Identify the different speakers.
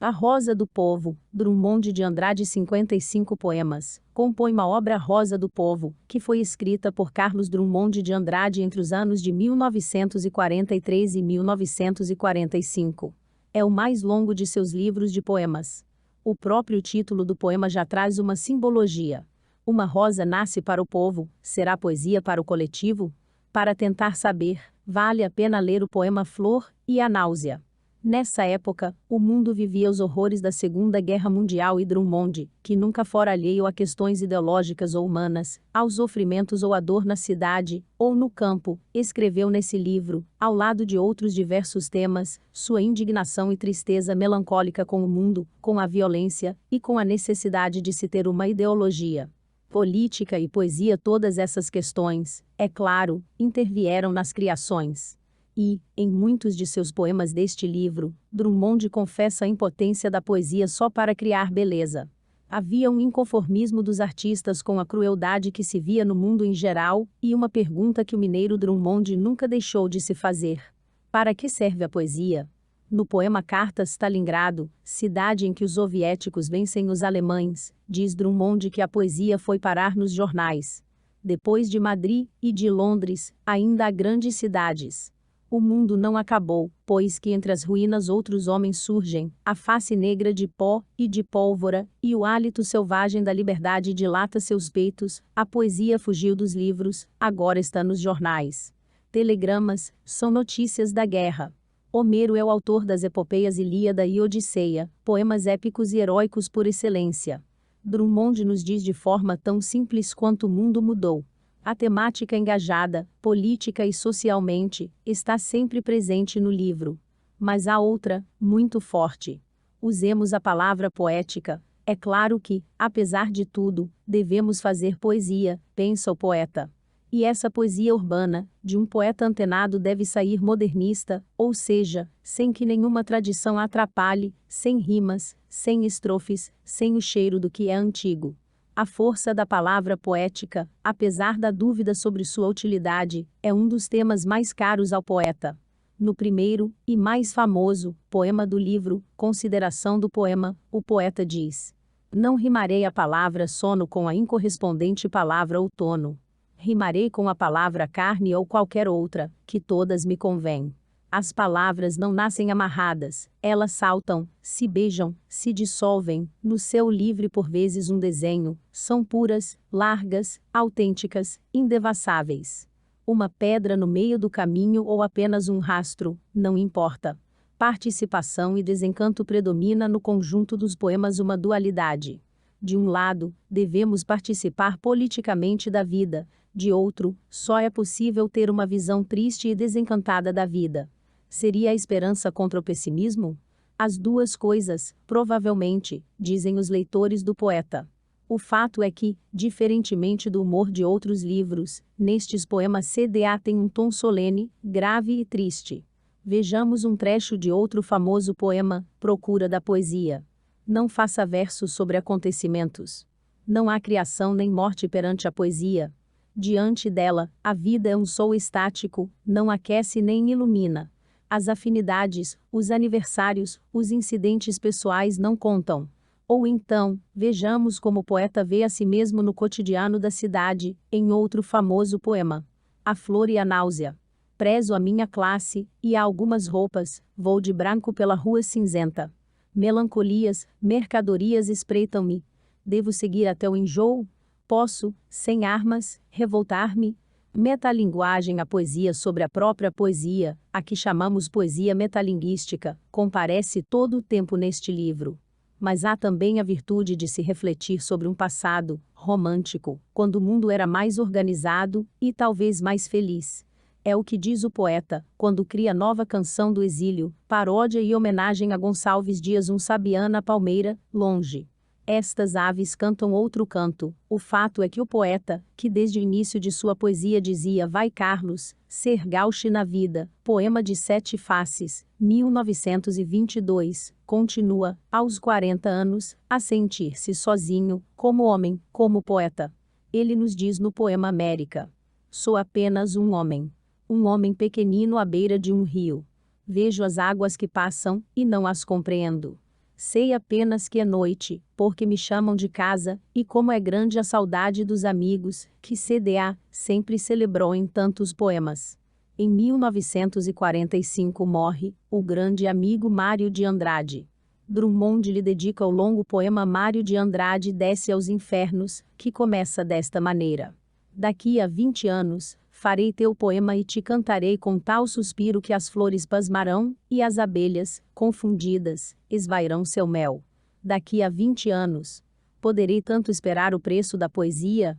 Speaker 1: A Rosa do Povo, Drummond de Andrade. 55 poemas, compõe uma obra Rosa do Povo, que foi escrita por Carlos Drummond de Andrade entre os anos de 1943 e 1945. É o mais longo de seus livros de poemas. O próprio título do poema já traz uma simbologia. Uma rosa nasce para o povo, será poesia para o coletivo? Para tentar saber, vale a pena ler o poema Flor e a Náusea. Nessa época, o mundo vivia os horrores da Segunda Guerra Mundial e Drummond, que nunca fora alheio a questões ideológicas ou humanas, aos sofrimentos ou à dor na cidade, ou no campo, escreveu nesse livro, ao lado de outros diversos temas, sua indignação e tristeza melancólica com o mundo, com a violência, e com a necessidade de se ter uma ideologia. Política e poesia, todas essas questões, é claro, intervieram nas criações. E, em muitos de seus poemas deste livro, Drummond confessa a impotência da poesia só para criar beleza. Havia um inconformismo dos artistas com a crueldade que se via no mundo em geral, e uma pergunta que o mineiro Drummond nunca deixou de se fazer: para que serve a poesia? No poema Carta Stalingrado, cidade em que os soviéticos vencem os alemães, diz Drummond que a poesia foi parar nos jornais. Depois de Madrid e de Londres, ainda há grandes cidades. O mundo não acabou, pois que entre as ruínas outros homens surgem, a face negra de pó e de pólvora, e o hálito selvagem da liberdade dilata seus peitos. A poesia fugiu dos livros, agora está nos jornais. Telegramas são notícias da guerra. Homero é o autor das epopeias Ilíada e Odisseia, poemas épicos e heróicos por excelência. Drummond nos diz de forma tão simples quanto o mundo mudou. A temática engajada, política e socialmente, está sempre presente no livro. Mas há outra, muito forte. Usemos a palavra poética. É claro que, apesar de tudo, devemos fazer poesia, pensa o poeta. E essa poesia urbana, de um poeta antenado, deve sair modernista, ou seja, sem que nenhuma tradição a atrapalhe, sem rimas, sem estrofes, sem o cheiro do que é antigo. A força da palavra poética, apesar da dúvida sobre sua utilidade, é um dos temas mais caros ao poeta. No primeiro, e mais famoso, poema do livro, Consideração do Poema, o poeta diz: não rimarei a palavra sono com a incorrespondente palavra outono. Rimarei com a palavra carne ou qualquer outra, que todas me convêm. As palavras não nascem amarradas, elas saltam, se beijam, se dissolvem, no céu livre por vezes um desenho, são puras, largas, autênticas, indevassáveis. Uma pedra no meio do caminho ou apenas um rastro, não importa. Participação e desencanto predomina no conjunto dos poemas, uma dualidade. De um lado, devemos participar politicamente da vida, de outro, só é possível ter uma visão triste e desencantada da vida. Seria a esperança contra o pessimismo? As duas coisas, provavelmente, dizem os leitores do poeta. O fato é que, diferentemente do humor de outros livros, nestes poemas CDA tem um tom solene, grave e triste. Vejamos um trecho de outro famoso poema, Procura da Poesia. Não faça versos sobre acontecimentos. Não há criação nem morte perante a poesia. Diante dela, a vida é um sol estático, não aquece nem ilumina. As afinidades, os aniversários, os incidentes pessoais não contam. Ou então, vejamos como o poeta vê a si mesmo no cotidiano da cidade, em outro famoso poema, A Flor e a Náusea. Prezo a minha classe, e a algumas roupas, vou de branco pela rua cinzenta. Melancolias, mercadorias espreitam-me. Devo seguir até o enjoo? Posso, sem armas, revoltar-me? Metalinguagem, a poesia sobre a própria poesia, a que chamamos poesia metalinguística, comparece todo o tempo neste livro. Mas há também a virtude de se refletir sobre um passado romântico, quando o mundo era mais organizado e talvez mais feliz. É o que diz o poeta, quando cria nova canção do exílio, paródia e homenagem a Gonçalves Dias, um Sabiana Palmeira, longe. Estas aves cantam outro canto. O fato é que o poeta, que desde o início de sua poesia dizia vai Carlos, ser gauche na vida, poema de 7 faces, 1922, continua, aos 40 anos, a sentir-se sozinho, como homem, como poeta. Ele nos diz no poema América: sou apenas um homem pequenino à beira de um rio. Vejo as águas que passam, e não as compreendo. Sei apenas que é noite, porque me chamam de casa, e como é grande a saudade dos amigos, que CDA sempre celebrou em tantos poemas. Em 1945 morre o grande amigo Mário de Andrade. Drummond lhe dedica o longo poema Mário de Andrade desce aos infernos, que começa desta maneira. Daqui a 20 anos, farei teu poema e te cantarei com tal suspiro que as flores pasmarão, e as abelhas, confundidas, esvairão seu mel. Daqui a 20 anos, poderei tanto esperar o preço da poesia,